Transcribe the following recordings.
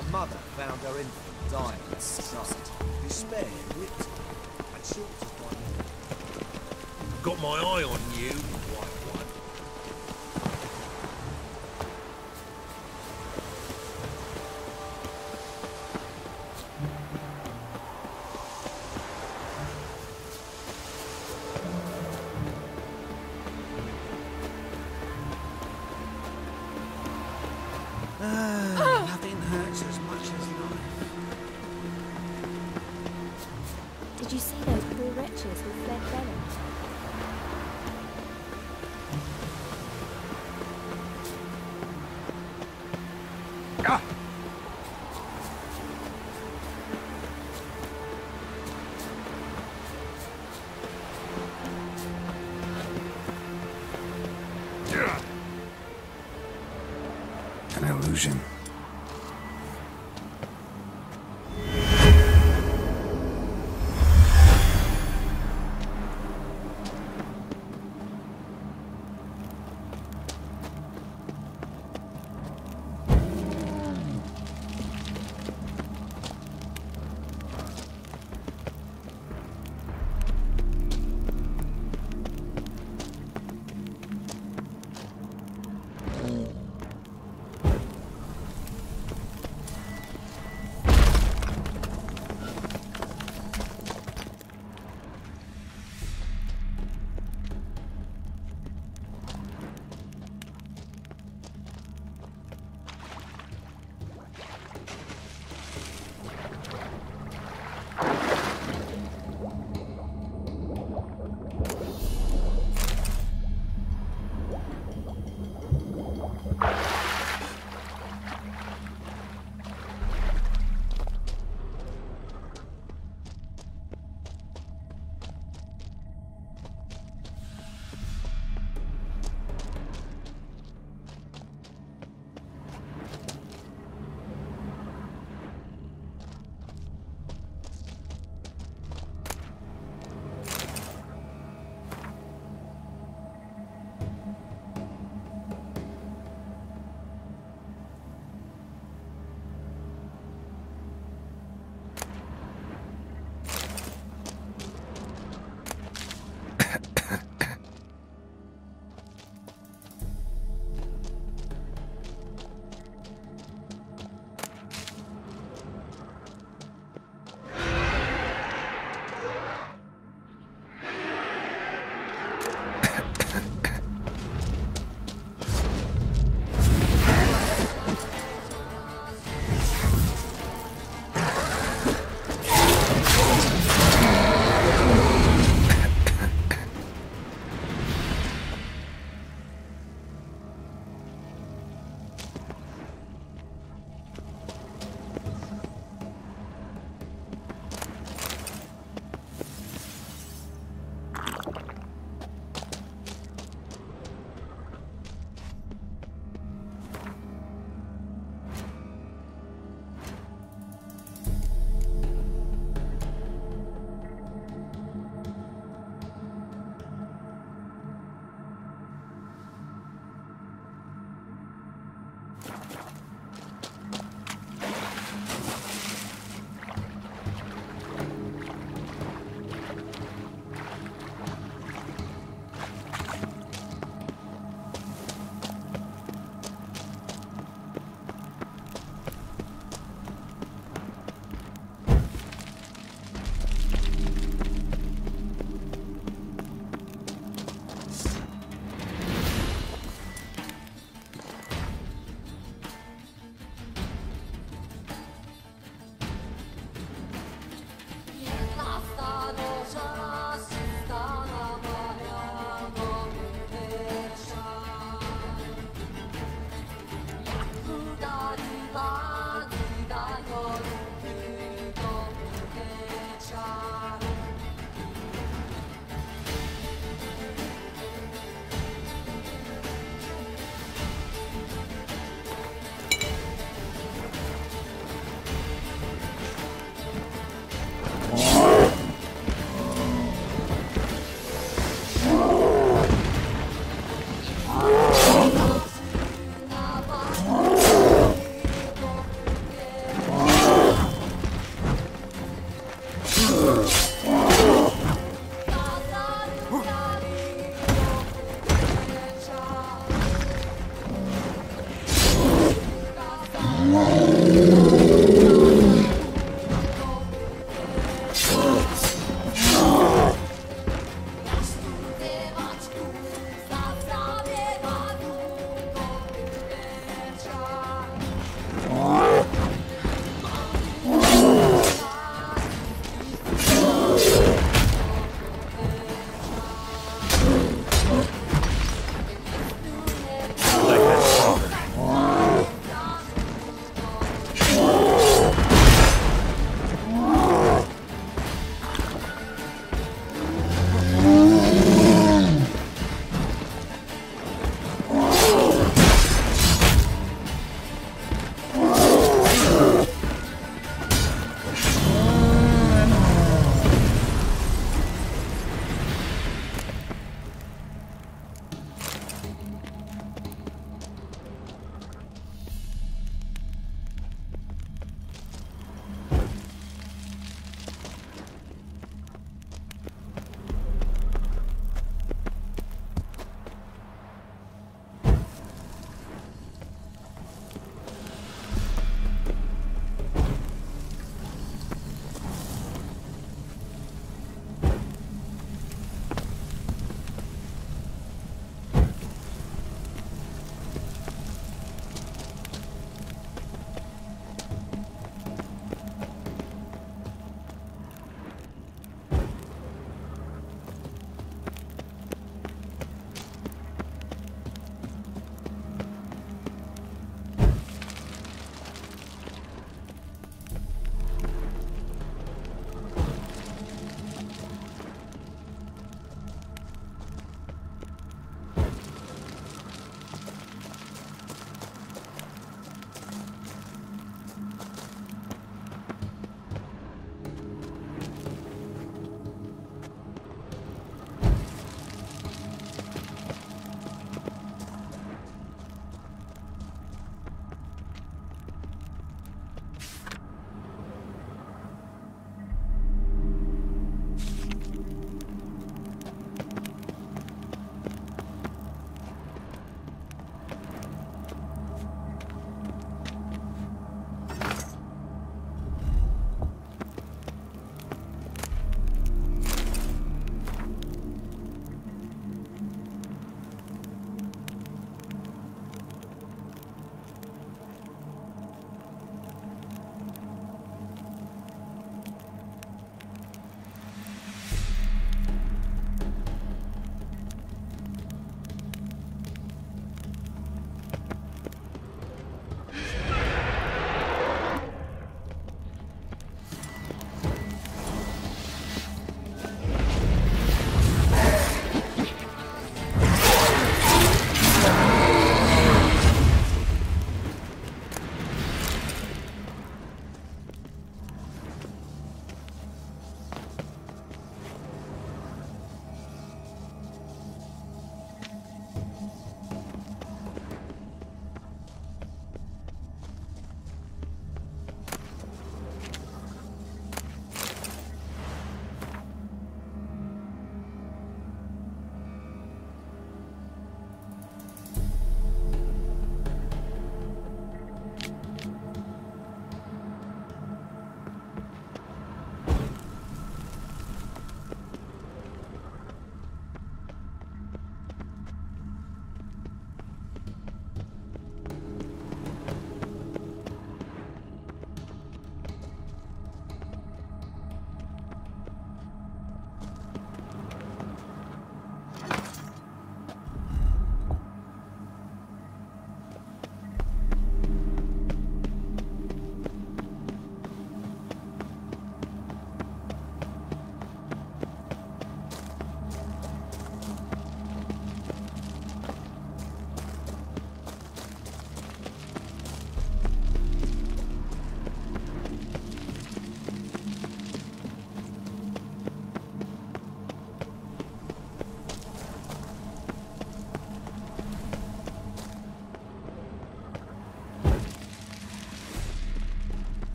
A mother found her infant dying at sight. Despair gripped her, and short of one. Got my eye on you, white one. Nothing hurts as much as life. Did you see those poor wretches who fled Velen? Ah! An illusion.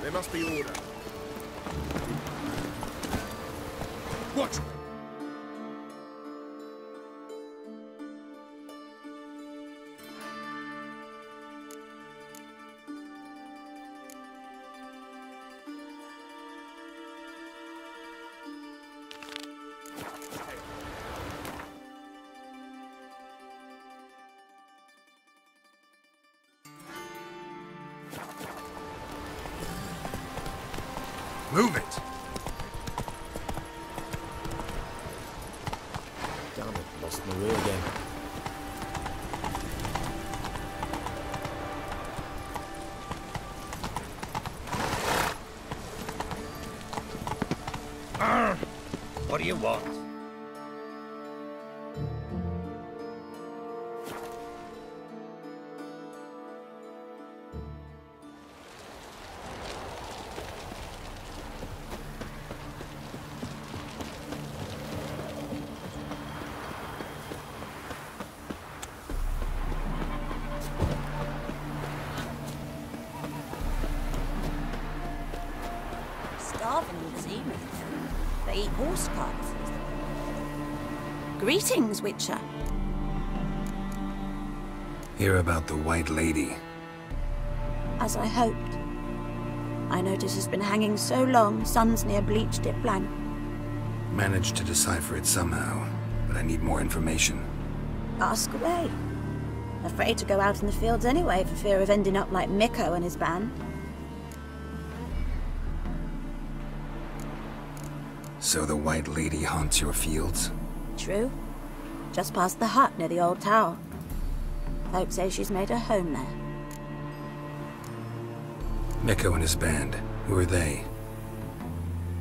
There must be order. Watch me. Move it! Damn it, lost my way again. What do you want? Starving this evening. They eat horse carcasses. Greetings, Witcher. Hear about the White Lady. As I hoped. I notice it's been hanging so long, Sun's near bleached it blank. Managed to decipher it somehow, but I need more information. Ask away. Afraid to go out in the fields anyway for fear of ending up like Mikko and his band. So the White Lady haunts your fields? True. Just past the hut near the old tower. Folk say she's made her home there. Mikko and his band, who are they?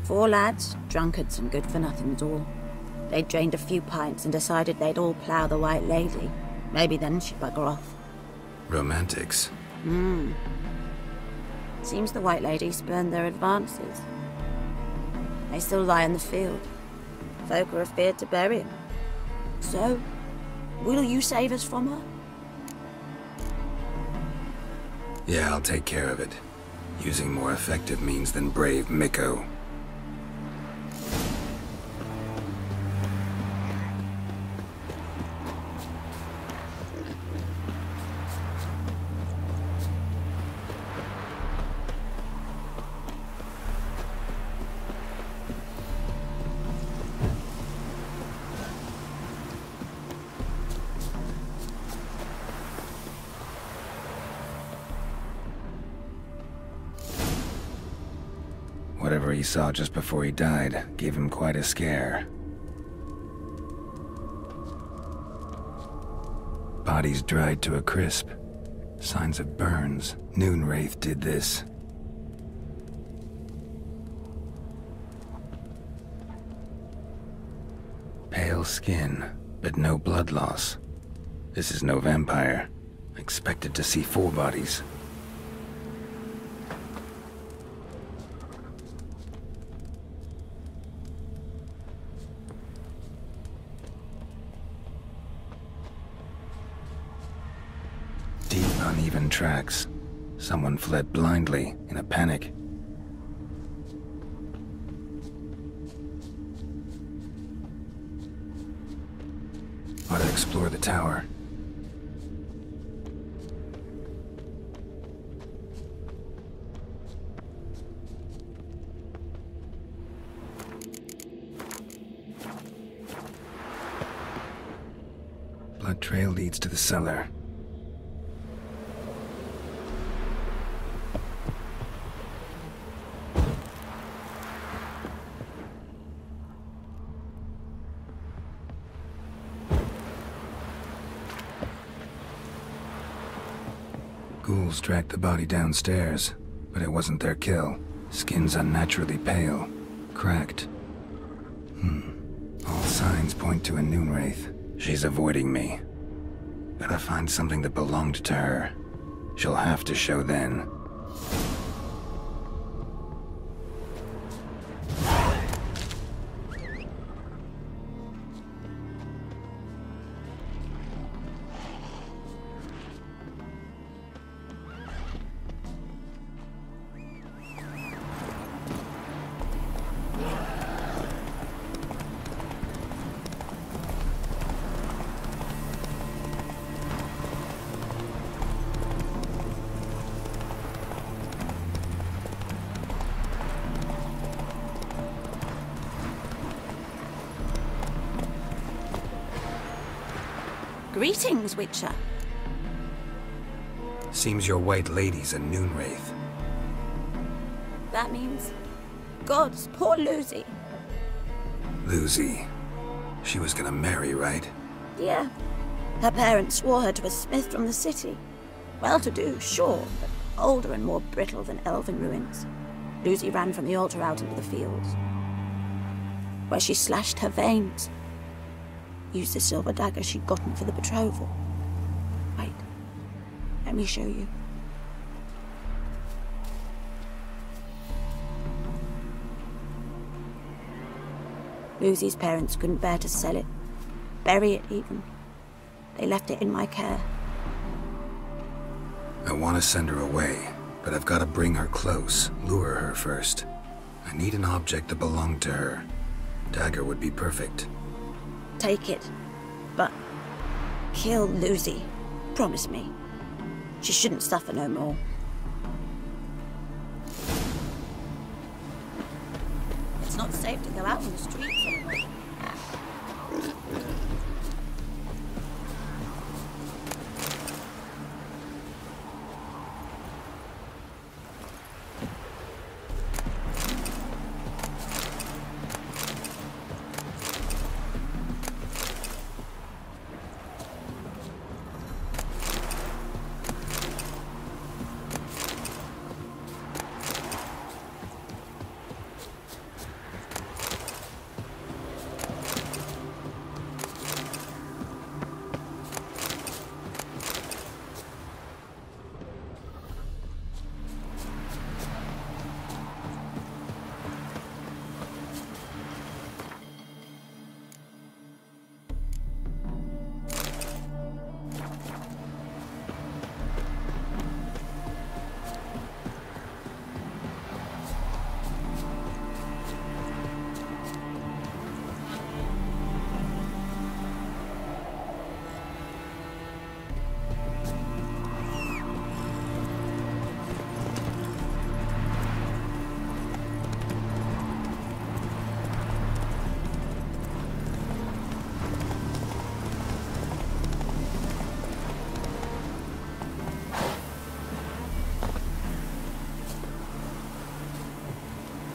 4 lads, drunkards and good-for-nothings all. They'd drained a few pints and decided they'd all plough the White Lady. Maybe then she'd bugger off. Romantics. Seems the White Lady spurned their advances. They still lie in the field. Folk are afeard to bury him. So, will you save us from her? Yeah, I'll take care of it. Using more effective means than brave Mikko. Whatever he saw just before he died gave him quite a scare. Bodies dried to a crisp. Signs of burns. Noonwraith did this. Pale skin, but no blood loss. This is no vampire. I expected to see 4 bodies. Deep, uneven tracks. Someone fled blindly, in a panic. Ought to explore the tower. Blood trail leads to the cellar. Ghouls dragged the body downstairs, but it wasn't their kill. Skin's unnaturally pale, cracked. All signs point to a Noonwraith. She's avoiding me. Gotta find something that belonged to her. She'll have to show then. Greetings, Witcher. Seems your white lady's a noon wraith. That means gods, poor Lucy. Lucy. She was gonna marry, right? Yeah. Her parents swore her to a smith from the city. Well-to-do, sure, but older and more brittle than elven ruins. Lucy ran from the altar out into the fields, where she slashed her veins. Used the silver dagger she'd gotten for the betrothal. Wait, let me show you. Lucy's parents couldn't bear to sell it, bury it even. They left it in my care. I want to send her away, but I've got to bring her close, lure her first. I need an object that belonged to her. Dagger would be perfect. Take it, but kill Lucy. Promise me. She shouldn't suffer no more. It's not safe to go out on the streets anymore.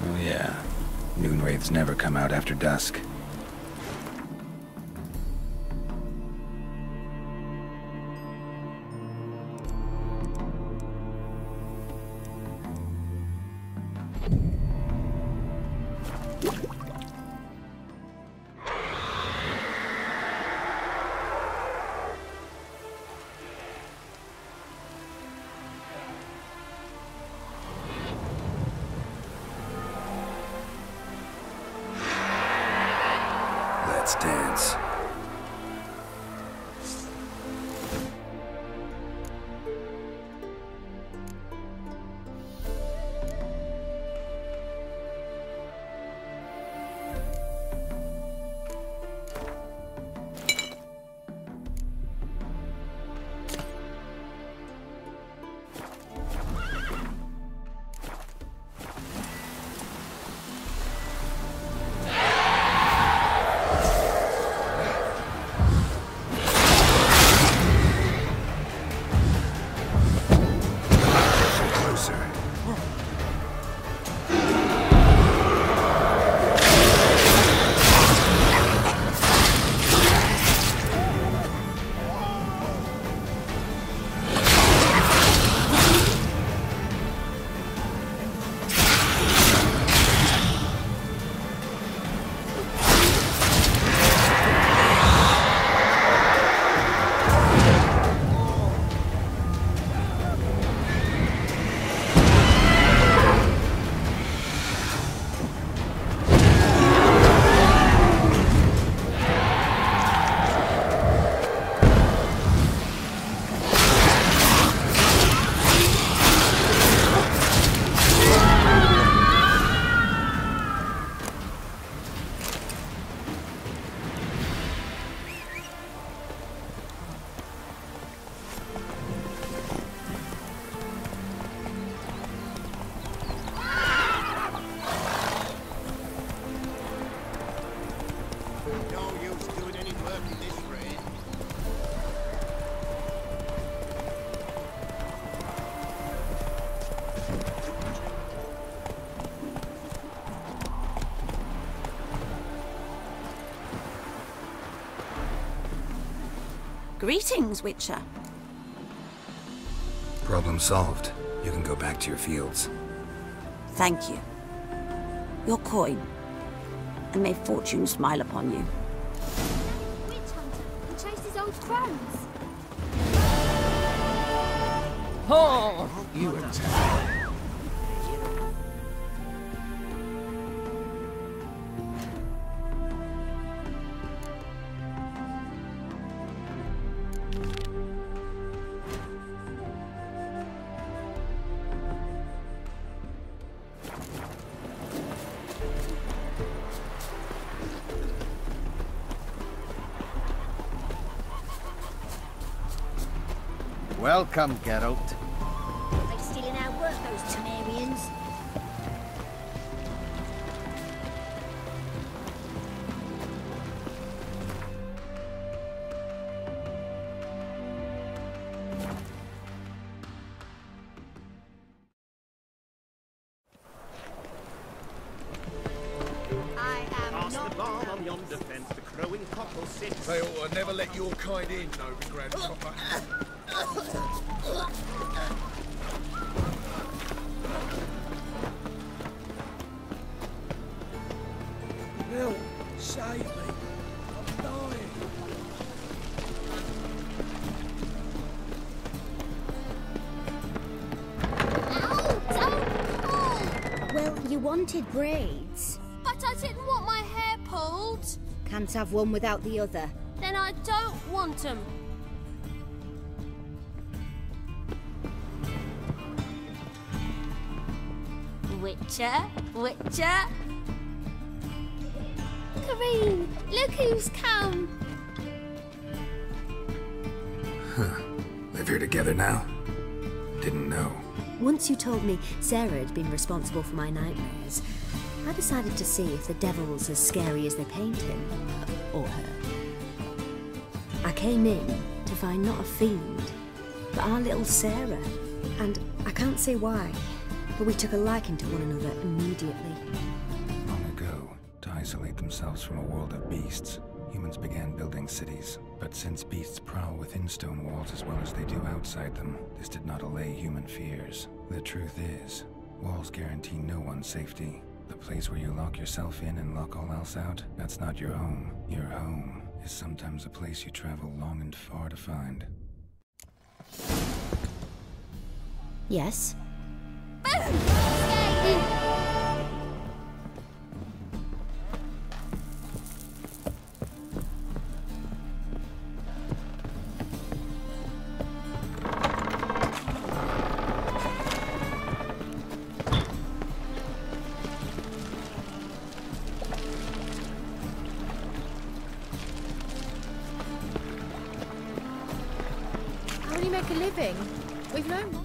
Oh yeah. Noon wraiths never come out after dusk. Let's dance. Greetings, Witcher. Problem solved. You can go back to your fields. Thank you. Your coin. And may fortune smile upon you. Witch hunter who chased his old crows. Oh, you attack. Welcome, Geralt. They stealing our work, those Temerians. I am Pass not the barn on yonder fence, the crowing cock will sit. They ought to never let your kind in, Noble Grandpapa. Help! Save me! I'm dying! Ow! Don't pull! Well, you wanted braids. But I didn't want my hair pulled. Can't have one without the other. Then I don't want them. Witcher, Witcher. Kareen, look who's come. Live here together now? Didn't know. Once you told me Sarah had been responsible for my nightmares, I decided to see if the devil's as scary as they paint him. Or her. I came in to find not a fiend, but our little Sarah. And I can't say why, but we took a liking to one another immediately. Long ago, to isolate themselves from a world of beasts, humans began building cities. But since beasts prowl within stone walls as well as they do outside them, this did not allay human fears. The truth is, walls guarantee no one's safety. The place where you lock yourself in and lock all else out, that's not your home. Your home is sometimes a place you travel long and far to find. Yes? How do you make a living? We've no more.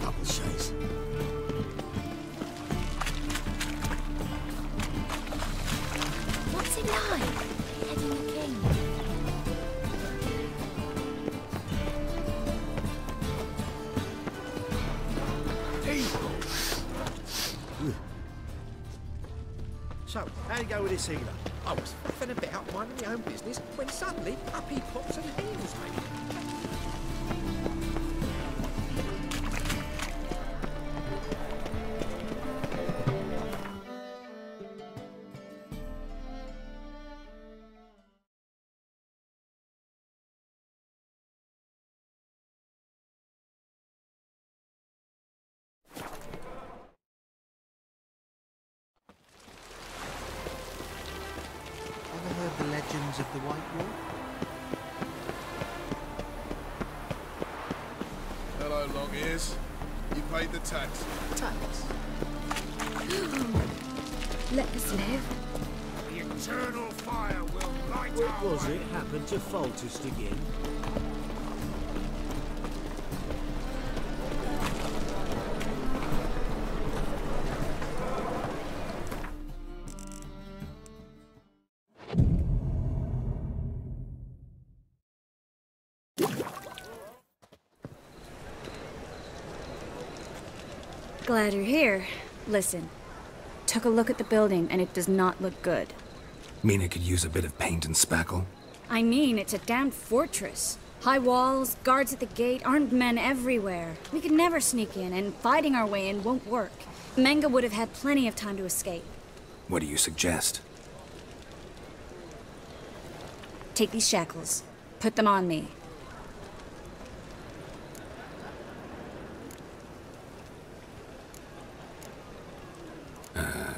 Double chase. What's it like? Heading the king. So, how you go with this healer? I was faffing about minding my own business when suddenly up he pops and hands me. Ever heard the legends of the White Wolf? Hello, long ears. You paid the tax. Tax. Let us live. The eternal fire will light What was it happened to Foltest again? Glad you're here. Listen, took a look at the building and it does not look good. Mean it could use a bit of paint and spackle? I mean, it's a damn fortress. High walls, guards at the gate, armed men everywhere. We could never sneak in, and fighting our way in won't work. Menge would have had plenty of time to escape. What do you suggest? Take these shackles. Put them on me.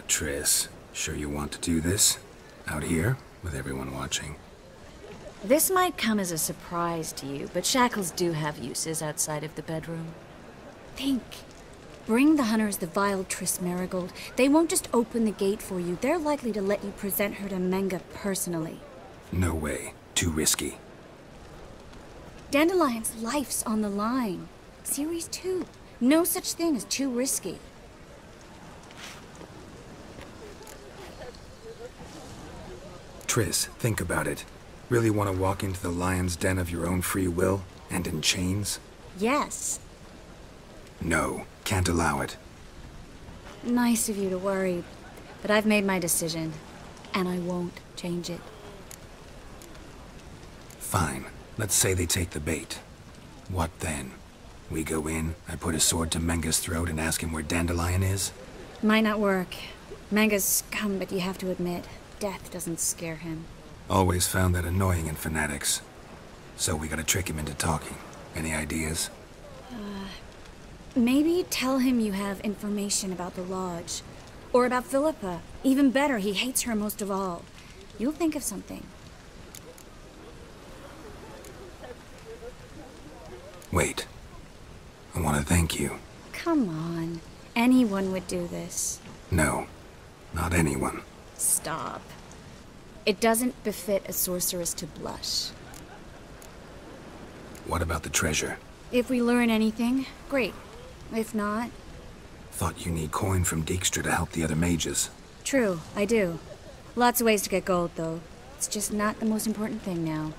Triss, sure you want to do this? Out here, with everyone watching? This might come as a surprise to you, but shackles do have uses outside of the bedroom. Think. Bring the hunters the vile Triss Marigold. They won't just open the gate for you. They're likely to let you present her to Menge personally. No way. Too risky. Dandelion's life's on the line. Series 2. No such thing as too risky. Triss, think about it. Really want to walk into the lion's den of your own free will, and in chains? Yes. No, can't allow it. Nice of you to worry, but I've made my decision, and I won't change it. Fine. Let's say they take the bait. What then? We go in, I put a sword to Menge's throat and ask him where Dandelion is? Might not work. Menge's scum, but you have to admit, death doesn't scare him. Always found that annoying in fanatics. So we gotta trick him into talking. Any ideas? Maybe tell him you have information about the Lodge. Or about Philippa. Even better, he hates her most of all. You'll think of something. Wait. I want to thank you. Come on. Anyone would do this. No. Not anyone. Stop. It doesn't befit a sorceress to blush. What about the treasure? If we learn anything, great. If not... Thought you need coin from Dijkstra to help the other mages. True, I do. Lots of ways to get gold, though. It's just not the most important thing now.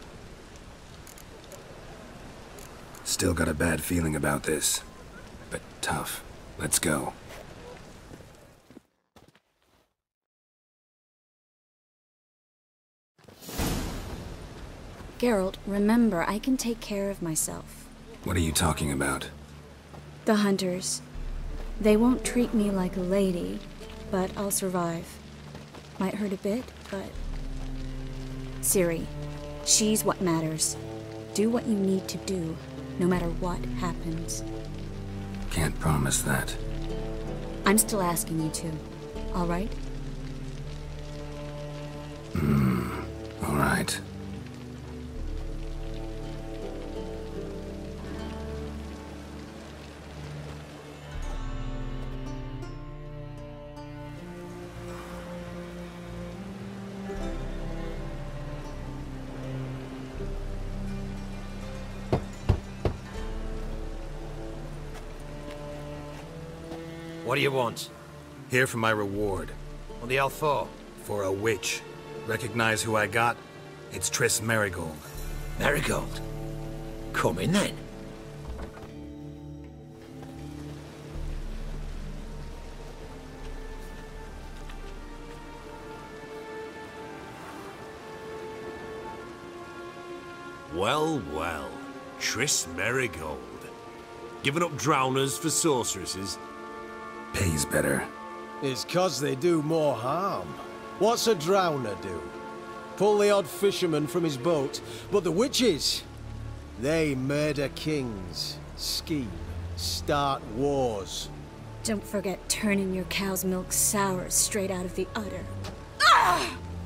Still got a bad feeling about this. But tough. Let's go. Geralt, remember, I can take care of myself. What are you talking about? The hunters. They won't treat me like a lady, but I'll survive. Might hurt a bit, but... Ciri, she's what matters. Do what you need to do, no matter what happens. Can't promise that. I'm still asking you to, all right? All right. What do you want? Here for my reward. What the hell for? For a witch. Recognize who I got? It's Triss Marigold. Marigold? Come in then. Well, well. Triss Marigold. Giving up drowners for sorceresses? Pays better. It's 'cause they do more harm. What's a drowner do? Pull the odd fisherman from his boat. But the witches, they murder kings, scheme, start wars. Don't forget turning your cow's milk sour straight out of the udder.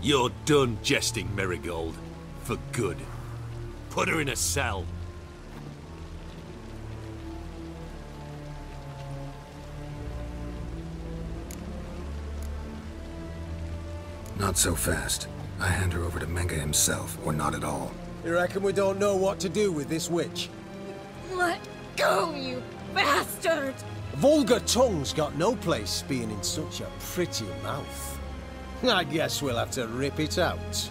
You're done jesting, Marigold. For good. Put her in a cell. Not so fast. I hand her over to Menge himself, or not at all. You reckon we don't know what to do with this witch? Let go, you bastard! Vulgar tongue's got no place being in such a pretty mouth. I guess we'll have to rip it out.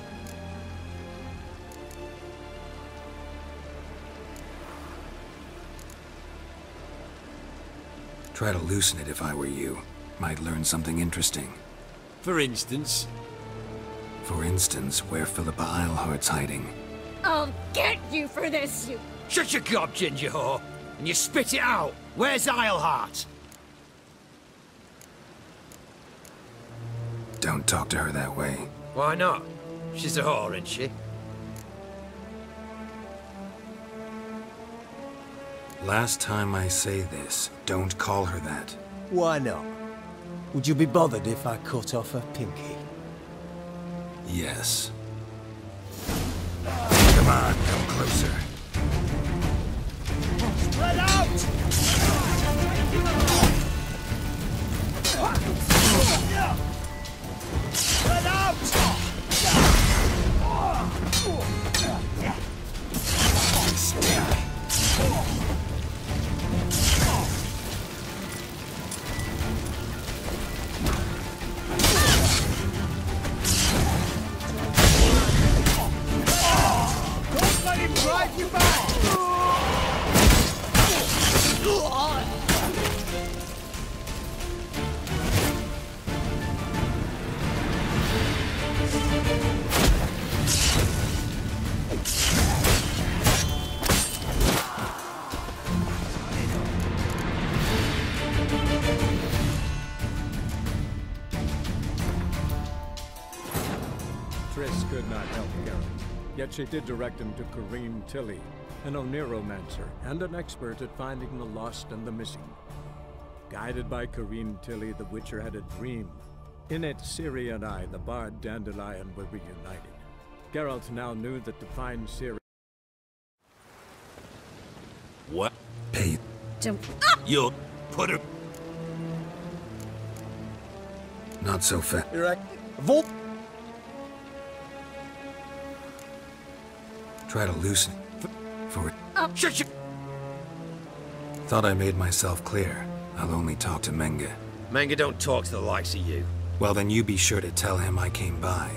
Try to loosen it if I were you. Might learn something interesting. For instance? For instance, where Philippa Eilhart's hiding. I'll get you for this, you... Shut your gob, ginger whore, and you spit it out. Where's Eilhart? Don't talk to her that way. Why not? She's a whore, isn't she? Last time I say this, don't call her that. Why not? Would you be bothered if I cut off her pinky? Yes. Come on, come closer. Spread out! Spread out! Don't let him drive you back! Triss could not help Geralt, yet she did direct him to Kareem Tilly, an Oniromancer and an expert at finding the lost and the missing. Guided by Kareem Tilly, the Witcher had a dream. In it, Ciri and I, the bard Dandelion, were reunited. Geralt now knew that to find Ciri... What? Hey. Don't... You'll put her... Not so fast. Volt! Try to loosen it. For... Shut your... Thought I made myself clear. I'll only talk to Menge. Menge don't talk to the likes of you. Well, then you be sure to tell him I came by.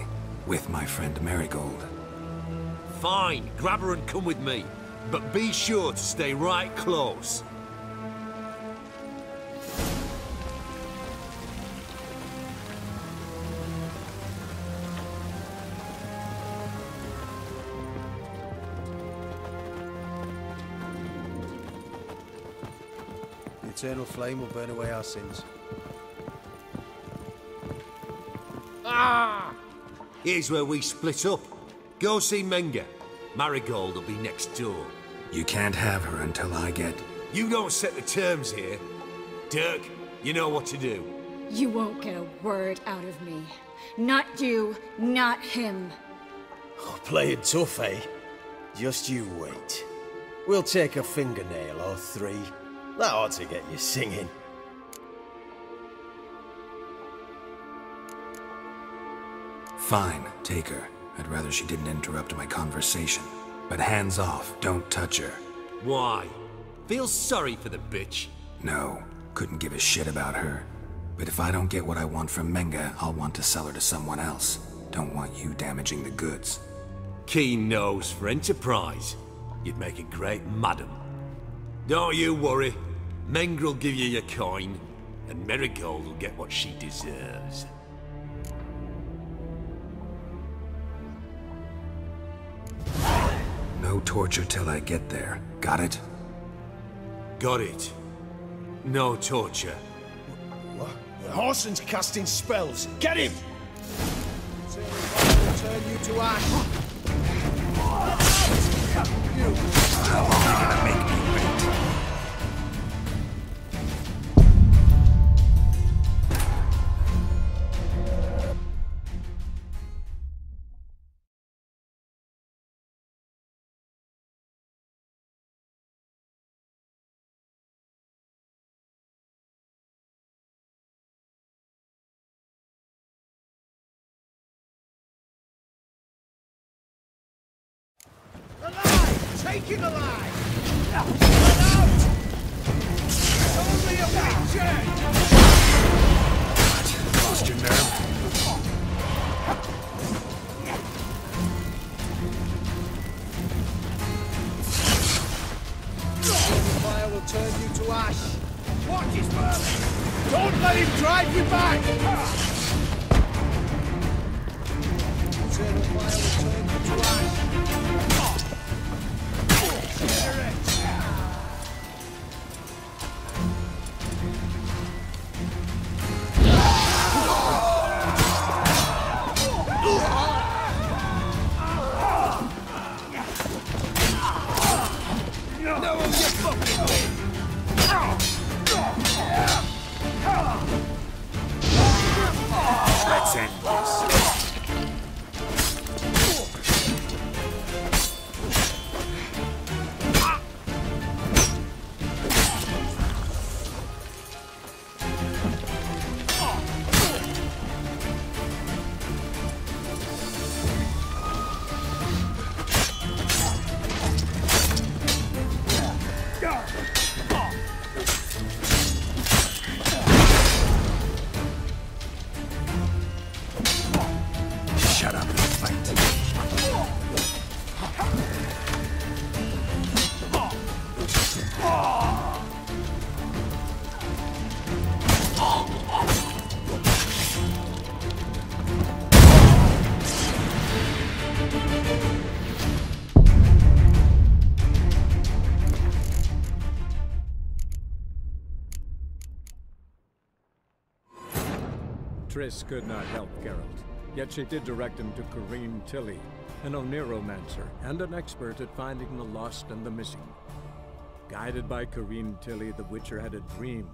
With my friend Marigold. Fine, grab her and come with me. But be sure to stay right close. The eternal flame will burn away our sins. Ah! Here's where we split up. Go see Menge. Marigold will be next door. You can't have her until I get... You don't set the terms here. Dirk, you know what to do. You won't get a word out of me. Not you, not him. Oh, playing tough, eh? Just you wait. We'll take a fingernail or three. That ought to get you singing. Fine, take her. I'd rather she didn't interrupt my conversation. But hands off, don't touch her. Why? Feel sorry for the bitch? No, couldn't give a shit about her. But if I don't get what I want from Menge, I'll want to sell her to someone else. Don't want you damaging the goods. Keen nose for enterprise. You'd make a great madam. Don't you worry. Menge'll give you your coin, and Marigold will get what she deserves. No torture till I get there. Got it? Got it. No torture. What? The Horson's casting spells. Get him! I'll turn you to ash. How long are you gonna make me wait? Alive! Take him alive! Get out! It's only a picture! What? Lost your nerve? Fire will turn you to ash. Watch his bird! Don't let him drive you back! Eternal fire return to ash. Let's end this. Shut up and fight. Triss could not help Geralt, yet she did direct him to Corinne Tilly, an Oneromancer and an expert at finding the lost and the missing. Guided by Corinne Tilly, the Witcher had a dream.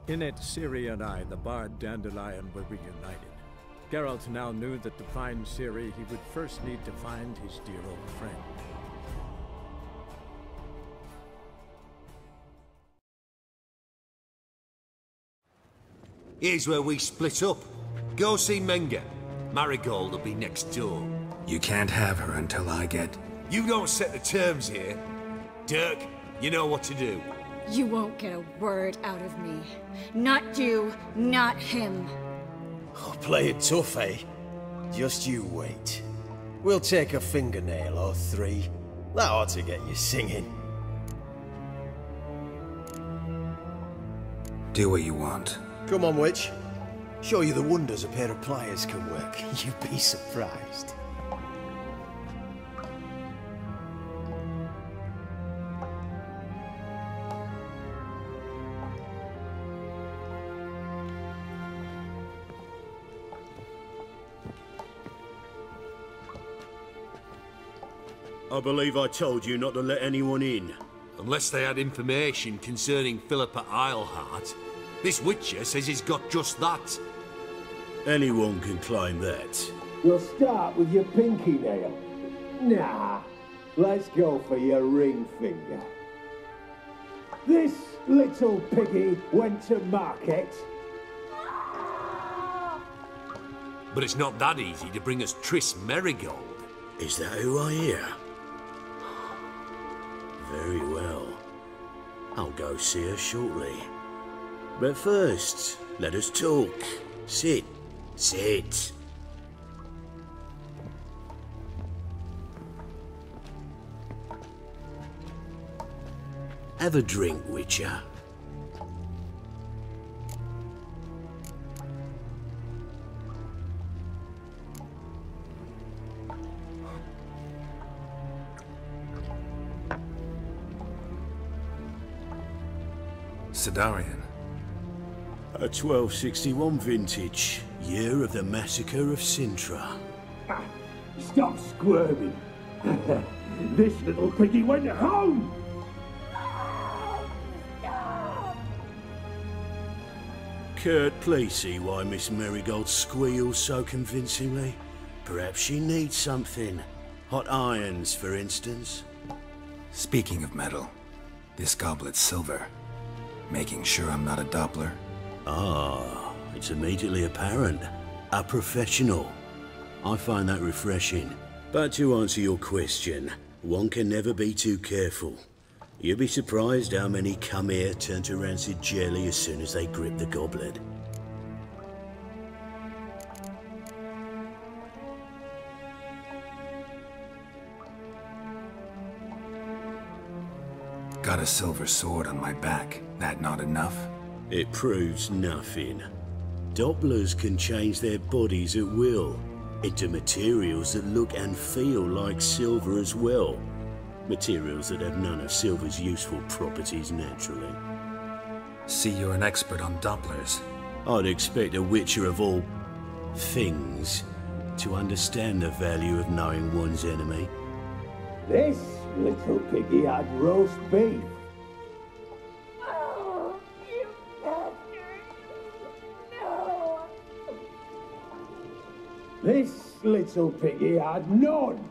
In it, Ciri and I, the bard Dandelion, were reunited. Geralt now knew that to find Ciri, he would first need to find his dear old friend. Here's where we split up. Go see Menga. Marigold will be next door. You can't have her until I get... You don't set the terms here. Dirk, you know what to do. You won't get a word out of me. Not you, not him. Oh, play it tough, eh? Just you wait. We'll take a fingernail or three. That ought to get you singing. Do what you want. Come on, witch. Show you the wonders a pair of pliers can work. You'd be surprised. I believe I told you not to let anyone in. Unless they had information concerning Philippa Eilhart. This Witcher says he's got just that. Anyone can claim that. You'll start with your pinky nail. Nah, let's go for your ring finger. This little piggy went to market. But it's not that easy to bring us Triss Merigold. Is that who I hear? Very well. I'll go see her shortly. But first, let us talk. Sit. Sit. Have a drink, Witcher. Sidarian. A 1261 vintage, year of the massacre of Sintra. Stop squirming. This little piggy went home. Kurt, please see why Miss Merigold squeals so convincingly. Perhaps she needs something. Hot irons, for instance. Speaking of metal, this goblet's silver. Making sure I'm not a Doppler. Ah, it's immediately apparent. A professional. I find that refreshing. But to answer your question, one can never be too careful. You'll be surprised how many come here turn to rancid jelly as soon as they grip the goblet. Got a silver sword on my back. That not enough? It proves nothing. Dopplers can change their bodies at will into materials that look and feel like silver as well. Materials that have none of silver's useful properties naturally. See, you're an expert on Dopplers. I'd expect a witcher of all things to understand the value of knowing one's enemy. This little piggy had roast beef. This little piggy had none.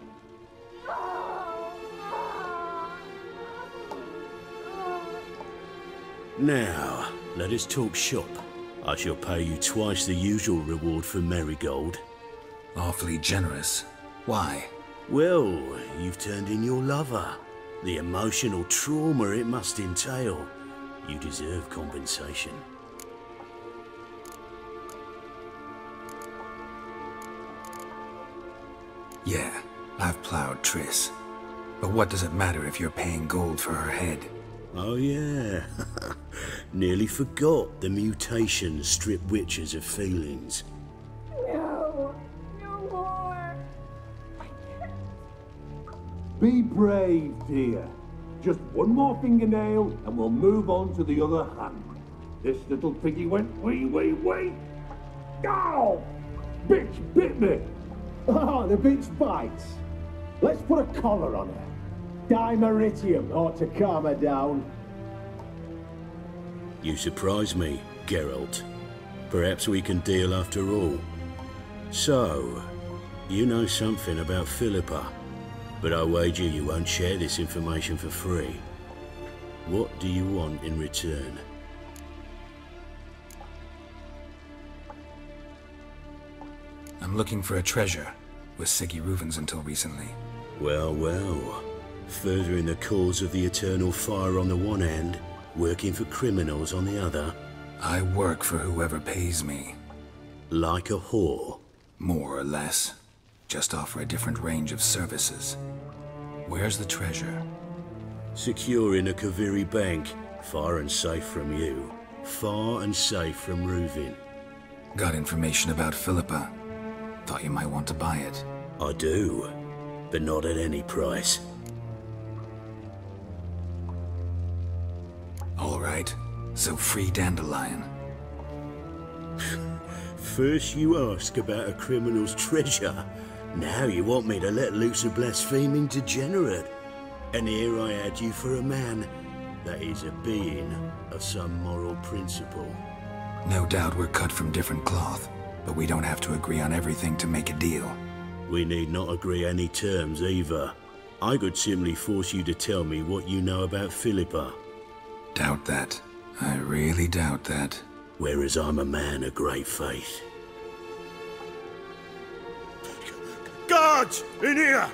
Now, let us talk shop. I shall pay you twice the usual reward for marigold. Awfully generous. Why? Well, you've turned in your lover. The emotional trauma it must entail. You deserve compensation. Yeah, I've plowed Triss. But what does it matter if you're paying gold for her head? Oh yeah. Nearly forgot the mutations strip witches of feelings. No, no more. Be brave, dear. Just one more fingernail and we'll move on to the other hand. This little piggy went wee. Ow! Bitch bit me. Oh, the bitch bites. Let's put a collar on her. Dimeritium ought to calm her down. You surprise me, Geralt. Perhaps we can deal after all. So, you know something about Philippa, but I wager you won't share this information for free. What do you want in return? I'm looking for a treasure. Was Siggy Reuven's until recently. Well, well. Furthering the cause of the eternal fire on the one hand, working for criminals on the other. I work for whoever pays me. Like a whore? More or less. Just offer a different range of services. Where's the treasure? Secure in a Kaviri bank. Far and safe from you. Far and safe from Reuven. Got information about Philippa. Thought you might want to buy it. I do, but not at any price. All right, so free Dandelion. First you ask about a criminal's treasure. Now you want me to let loose a blaspheming degenerate. And here I had you for a man. That is a being of some moral principle. No doubt we're cut from different cloth, but we don't have to agree on everything to make a deal. We need not agree any terms either. I could simply force you to tell me what you know about Philippa. Doubt that. I really doubt that. Whereas I'm a man of great faith. Guards! In here!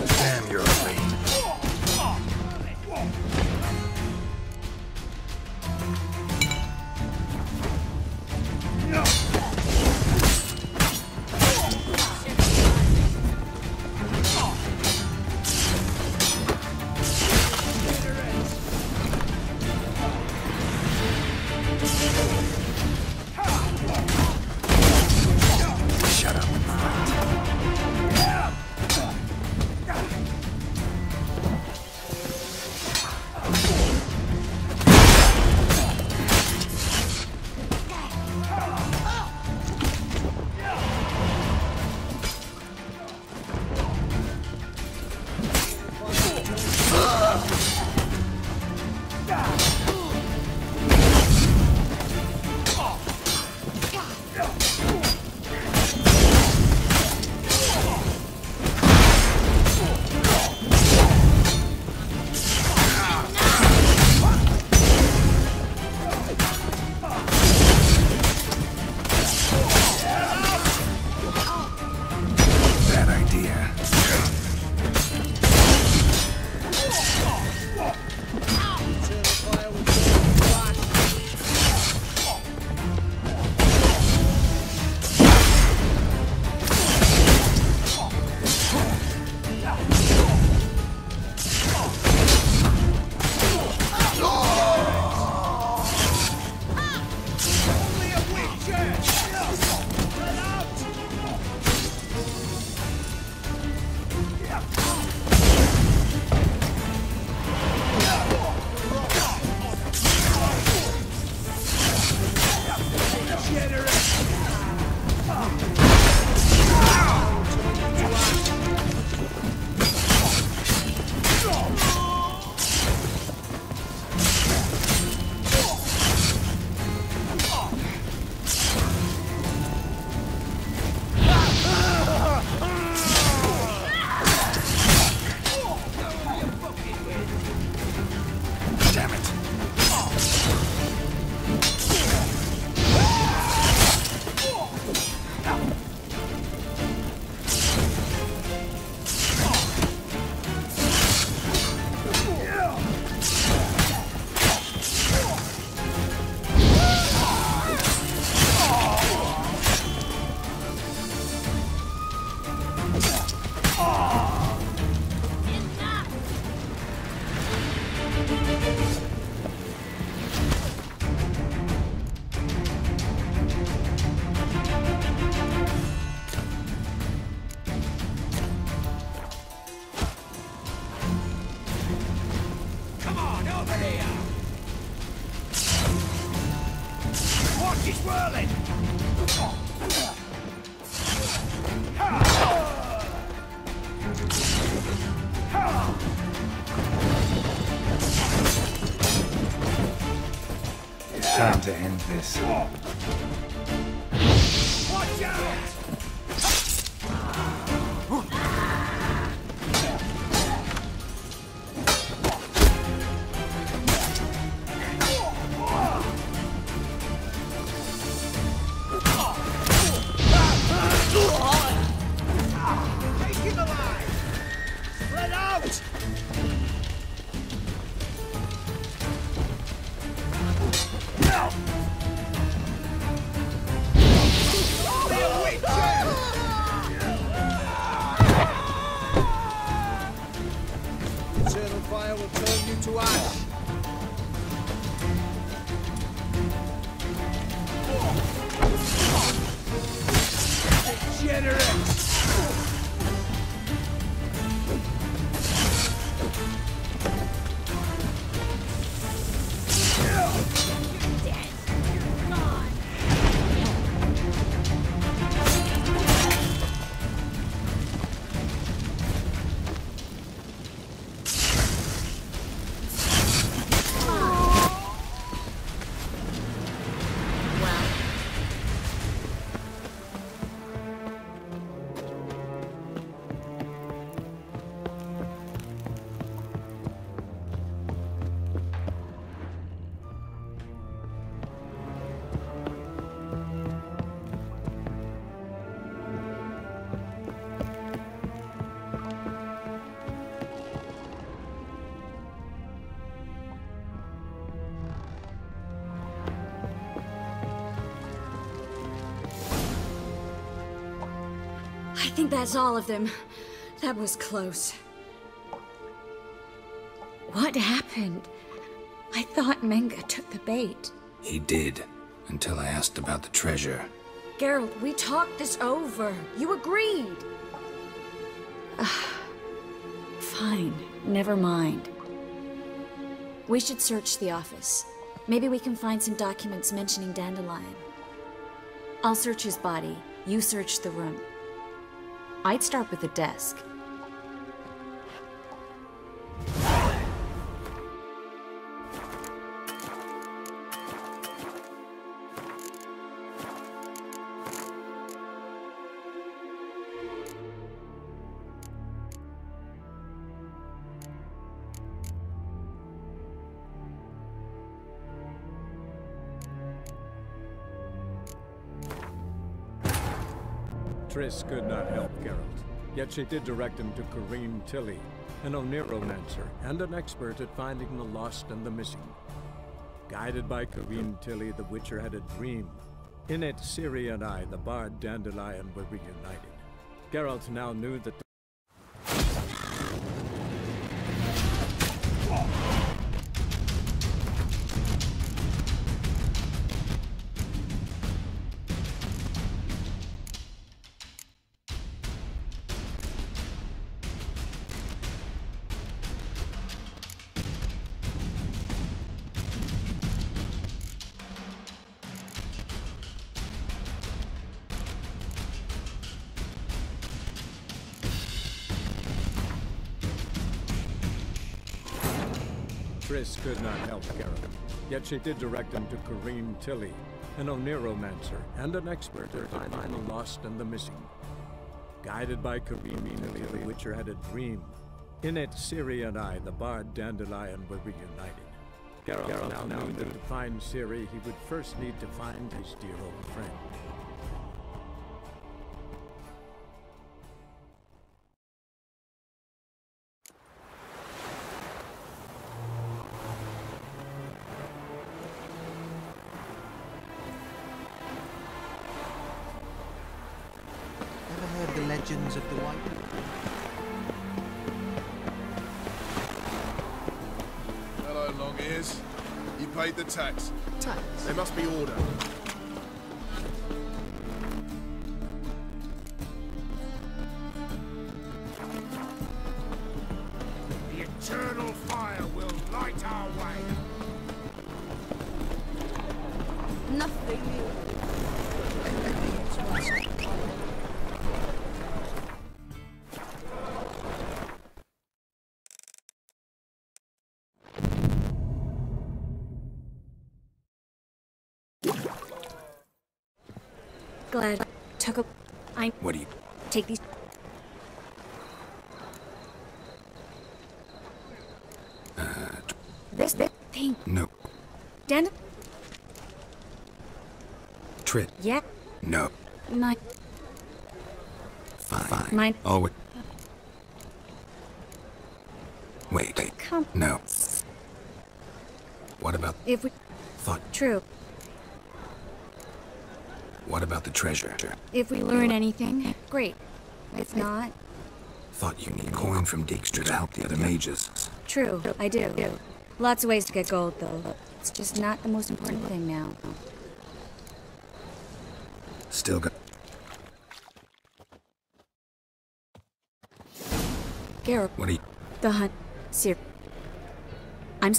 Damn, you're a fiend. over here! Watch it whirling! It's time to end this. Watch out! Take him alive! Spread out! Eternal fire will turn you to ash. Degenerate! I think that's all of them. That was close. What happened? I thought Menga took the bait. He did, until I asked about the treasure. Geralt, we talked this over. You agreed. Fine, never mind. We should search the office. Maybe we can find some documents mentioning Dandelion. I'll search his body. You search the room. I'd start with the desk. Triss could not help Geralt, yet she did direct him to Corrine Tilly, an Oneromancer and an expert at finding the lost and the missing. Guided by Corrine Tilly, the Witcher had a dream. In it, Ciri and I, the bard Dandelion, were reunited. Geralt now knew that Triss could not help Geralt, yet she did direct him to Corrine Tilly, an Oneromancer and an expert at finding the lost and the missing. Guided by Corrine Tilly, the Witcher had a dream. In it, Ciri and I, the bard Dandelion, were reunited. Geralt now knew that to find Ciri, he would first need to find his dear old friend. Ever heard the legends of the White? Hello, long ears. You paid the tax. Tax? They must be ordered. The eternal fire will light our way. glad I took a... What do you... Take these... This thing. No. Dan... Trit. Yeah. No. Nine. Fine. Mine. Oh, wait. Come. No. What about... If we... Thought... True. What about the treasure? If we learn anything, great. If not... Thought you need coin from Dijkstra to help the other mages. True, I do. Lots of ways to get gold, though. It's just not the most important thing now. Still got... Garrett. What are you... The hunt. Sir. I'm...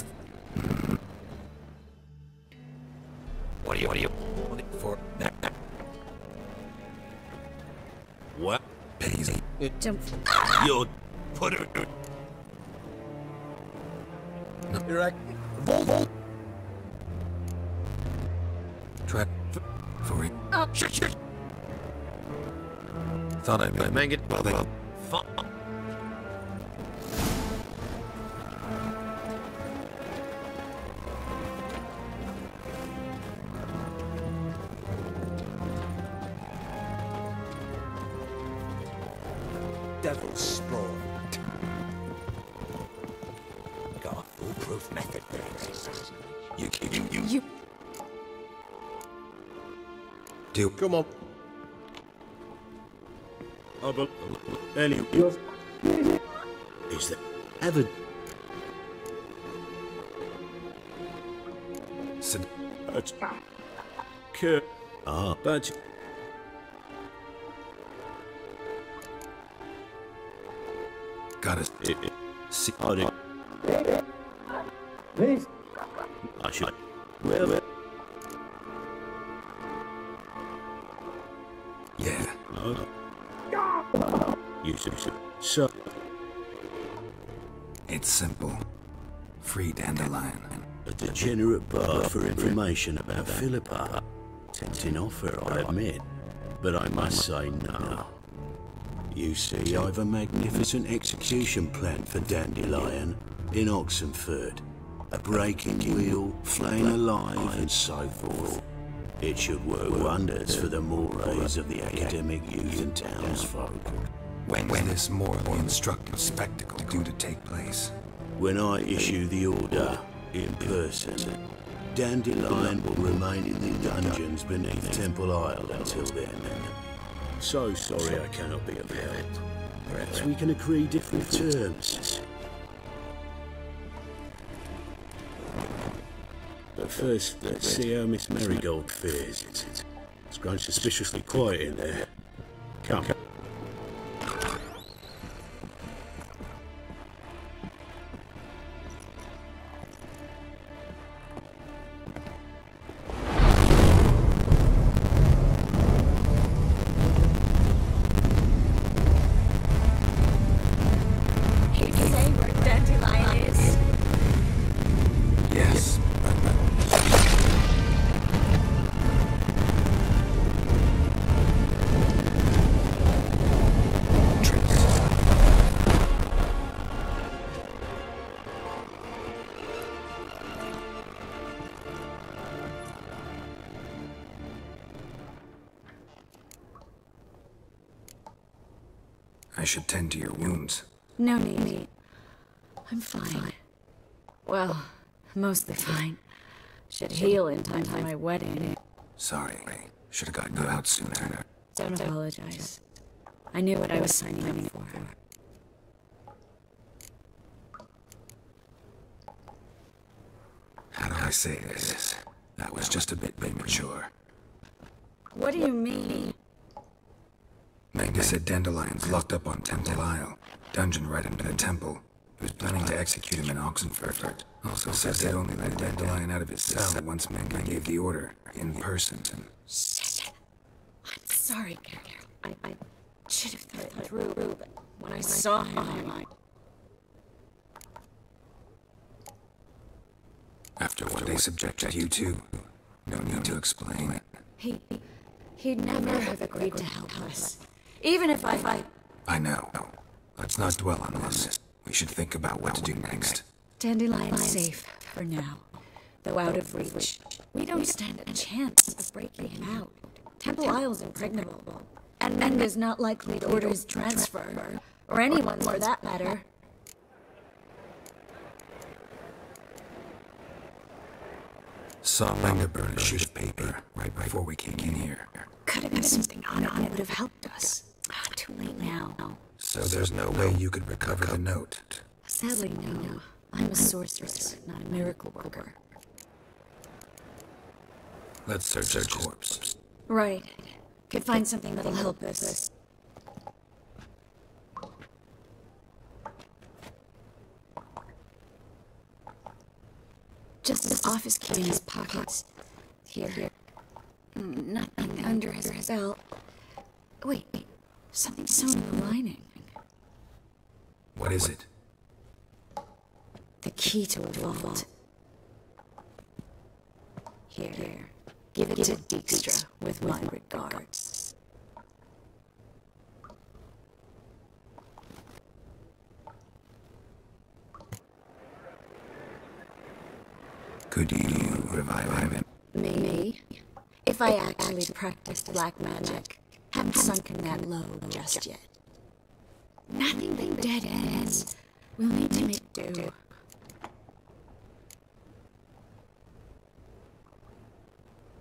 What are you... For... What? Paisley. Don't... You're... Put her... You're right. Try... For it. Oh. Thought I'd Make it... Well, they... Fuck. Devil's spawn. Got a foolproof method for this. You... Do... Come on. Oh, but... Anyway... Is there... Ever... Sid... But... Got us. See... This? I should... Yeah. You should... So... It's simple. Free Dandelion. A degenerate bar for information about Philippa. Tempting offer, I admit. But I must say no. You see, I've a magnificent execution plan for Dandelion in Oxenford. A breaking wheel, flaying alive, and so forth. It should work wonders for the mores of the academic youth and townsfolk. When this morally instructive spectacle due to take place? When I issue the order in person, Dandelion will remain in the dungeons beneath Temple Isle until then. So sorry I cannot be of help. Perhaps we can agree different terms. But first, let's see how Miss Marigold fares. It's grown suspiciously quiet in there. Come. Yes. I should tend to your wounds. No need. I'm fine. Well, mostly fine. Should heal in time for my wedding. Sorry. Should have gotten you out sooner. Don't apologize. I knew what I was signing up for. How do I say this? That was just a bit premature. What do you mean? Magda said Dandelion's locked up on Temple Isle. Dungeon right under the temple. He was planning to execute him in Oxenford. Also says they'd only let Dandelion out of his cell once Magda gave the order, in person. Shit. I'm sorry, Carol. I should have thought it through, but when I saw him, After what they subjected you to, no need to explain. He'd never have agreed to help us. Even if I know. Let's not dwell on this. We should think about what to do next. Dandelion's safe for now, though out of reach. We don't stand a chance of breaking him out. Temple Isle's impregnable, and Menga's not likely to order his transfer, or anyone's for that matter. Saw Menga burn a sheet of paper right before we came in here. Could have been something on it that would have helped us. Too late now. So there's no way you could recover the note? Sadly, no. I'm a sorceress, not a miracle worker. Let's search his corpse. Right. Could find something that'll help us. Just his office key in his pockets. Here. Nothing under his belt. Wait. Something sewn in the lining. What is it? The key to a vault. Here. Give it to Dijkstra with my regards. Could you revive him? Maybe. If I actually practiced black magic, haven't sunken that low just yet. Nothing but dead ends. We'll need to make do.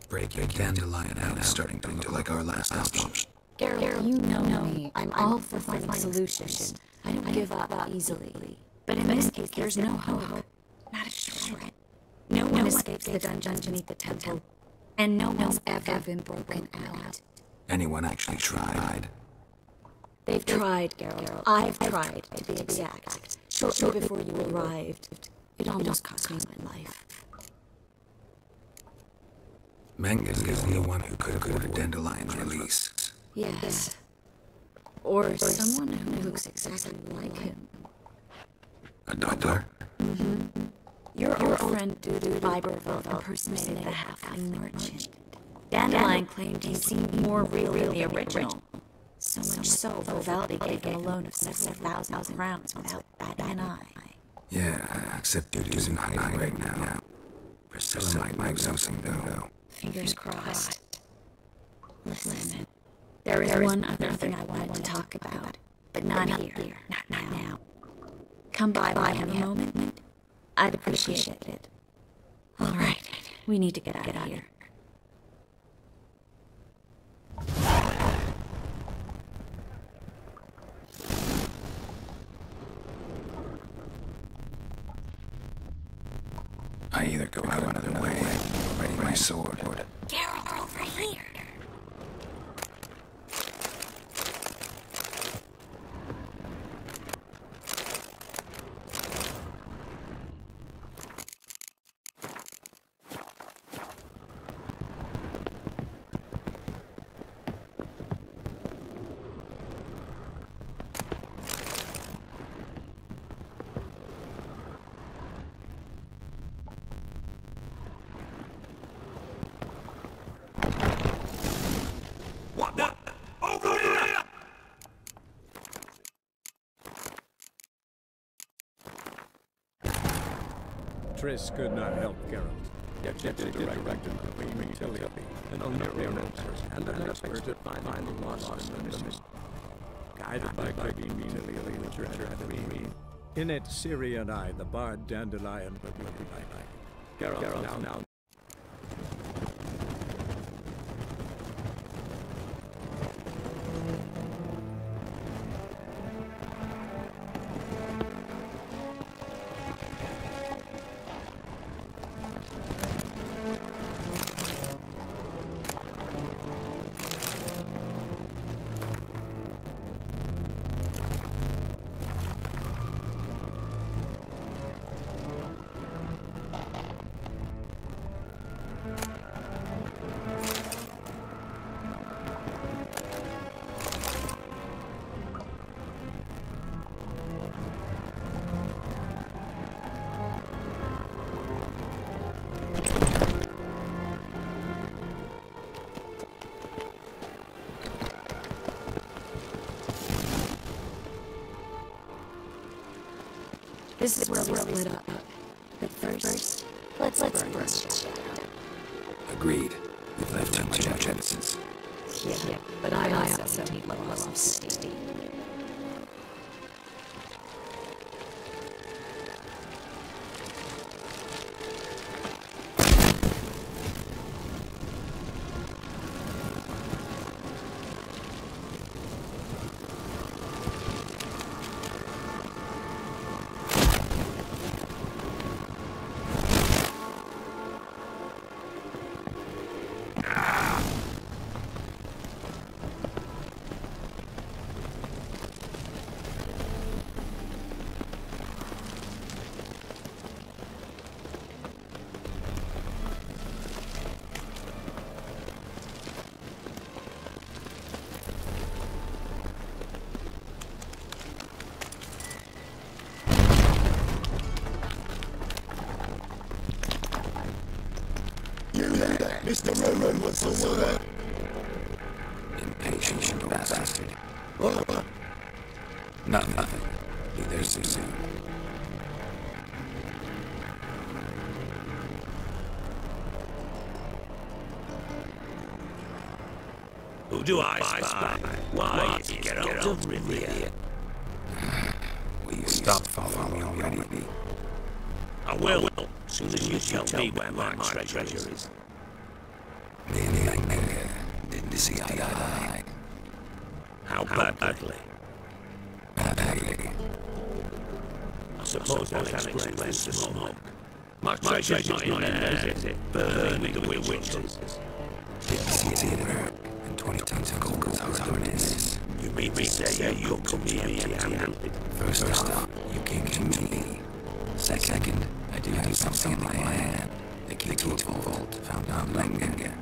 Breaking Dandelion out is starting to look like our last option. Geralt, you know me. I'm all for finding solutions. I don't give up easily. But in this case, there's no hope. Not a shred. No one escapes the dungeon beneath the temple. And no one's ever been broken out. Anyone actually tried? They've tried, Geralt. I've tried, to be exact. Shortly before you arrived, it almost cost me my life. Menga's the only one who could have ordered Dandelion's release. Yes. Or someone who looks exactly like him. A doppler? Mm-hmm. Your old friend Dudu Viberville impersonated the halfling merchant. Dandelion claimed he seemed more real than the original. So much so, Vivaldi gave him a loan of several thousand crowns without batting an eye. Yeah, except Dudu's in hiding right now. Priscilla might know something, though. Fingers crossed. Listen, there is one other thing I wanted to talk about, but not here, not now. Come by when you have a moment. I'd appreciate it. All right, we need to get out of here. I either go out another way or ready my sword. Geralt, over here. Triss could not help Geralt, yet she did direct him to Queen Tilly, an oneiromancer and an expert at finding the lost and the missing. Guided by Queen Tilly, the Witcher had a dream. In it, Ciri and I, the bard Dandelion, but will be by Geralt now. This is where we'll split up. But first, let's burn. Agreed. We've left too much evidence. Yeah, but I also need my loss of safety. Mr. Roman was the word. Impatient bastard. What? Nothing. Be there so soon. Who do I spy? Why, get out of Rivia. Will you stop following me already? I will, as soon as you tell me where my treasure is. Maybe I didn't see eye to eye. How badly? Badly. I suppose I can explain the smoke. My treasure's not in there, is it? Burning the witches. Didn't see it either. And 20 tons of gold goes hard to miss. You mean me say you'll come to me empty-handed? First off, you came to me. Second, I do have something in my hand. The key to a vault found on Lengen.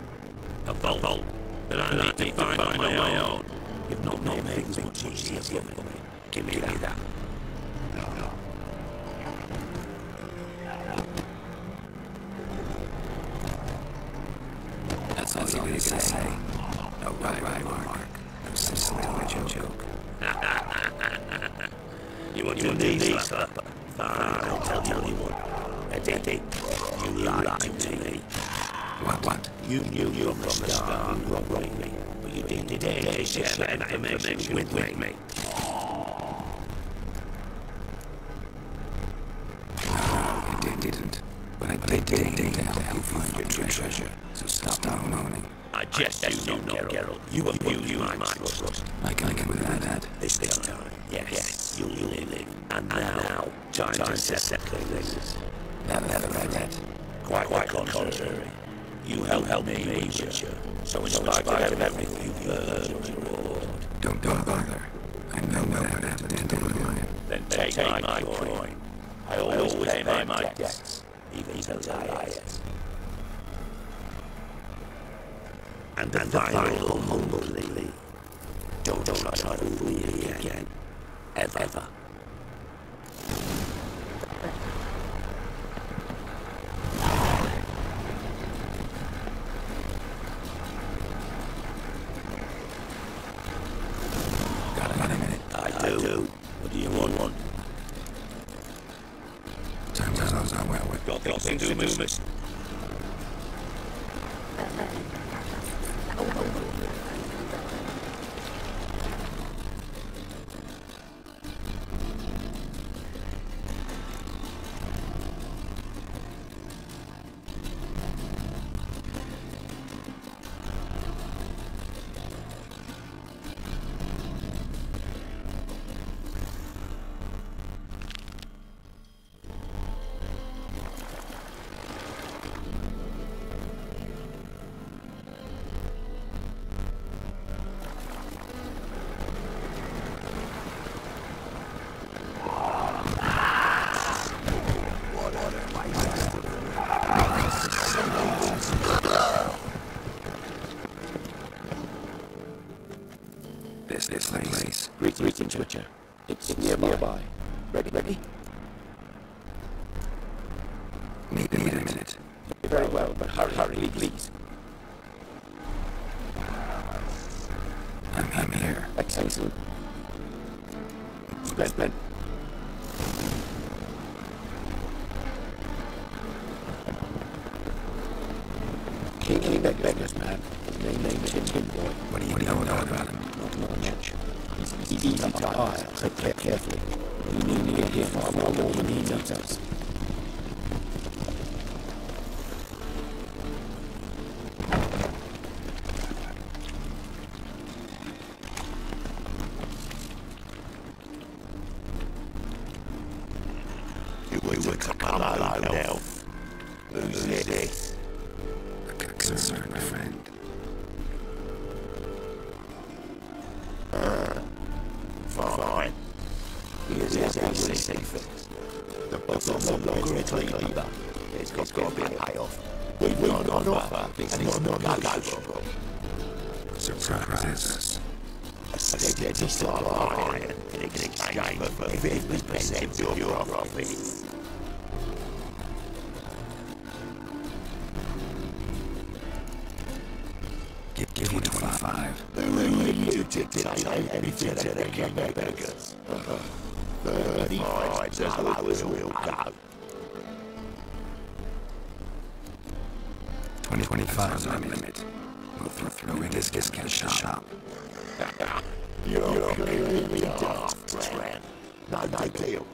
A vault that I need to find on my own. You've not made things much easier for me. Give me that. That's all you say. No right mark. No simple joke. You want to do these, fine, I'll tell you what. Eddie, you lied to me. What? You knew from the start you were robbing me, but you didn't dare to share that information with me. No, you didn't. But I did to help you find your treasure, so stop moaning. I just you know, Geralt. You abused my trust. I can live with that. This time, yes, you'll live. And now, time to settle this. Never regret. Quite contrary. You helped me, Witcher. So in spite of everything you've heard of reward. Don't bother. I know better than to dandelion. Then take my coin. I always pay my debts, even to liars. And the final humbly. Don't try to fool me again. Ever. I do. What do you want? Sometimes I well with Got things to do, miss. This place. Greetings, Witcher. It's nearby. Ready? Need a minute. Very well, but hurry, please. I'm here. Excellent. Splendid. King beggars, man. Name Tin Boy. What do you know about him? Not much. He's easy to hire, so play carefully. We need him far more than he needs us. Come on, elf. Who's this? A concerned friend. Fine. Here's how we see things. The boss no longer a leader. It's got to be a payoff. We've got an offer, and it's not negotiable. Surprises. A steady slot of iron in exchange for 50% of your profits. Give you 25. Who are you to say anything to the king of beggars? 35's as low as we'll go. 25 is our limit. We'll throw in this discount shop. You're clearly daft, friend. No deal.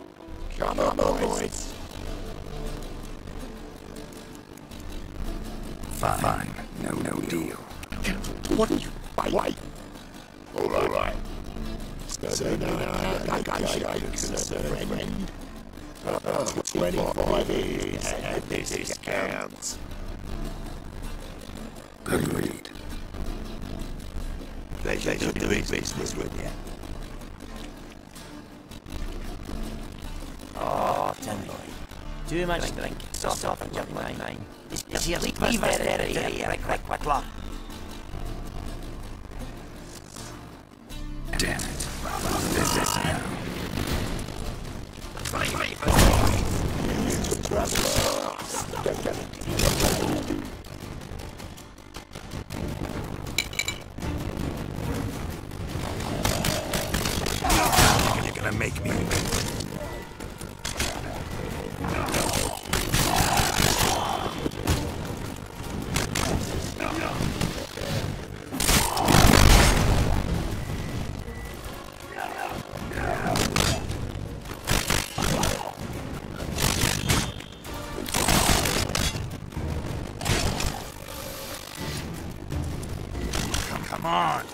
Come on, boys. Fine. No deal. What are you... Wait. All right. So now, negotiations, friend. 25 years and this discount. Agreed. Pleasure to do business with you. Oh, Tin Boy. Too much drink. Stop and jump my name. Is he leave there here? Quick. Damn it. This is now. You're gonna make me wait. Come on.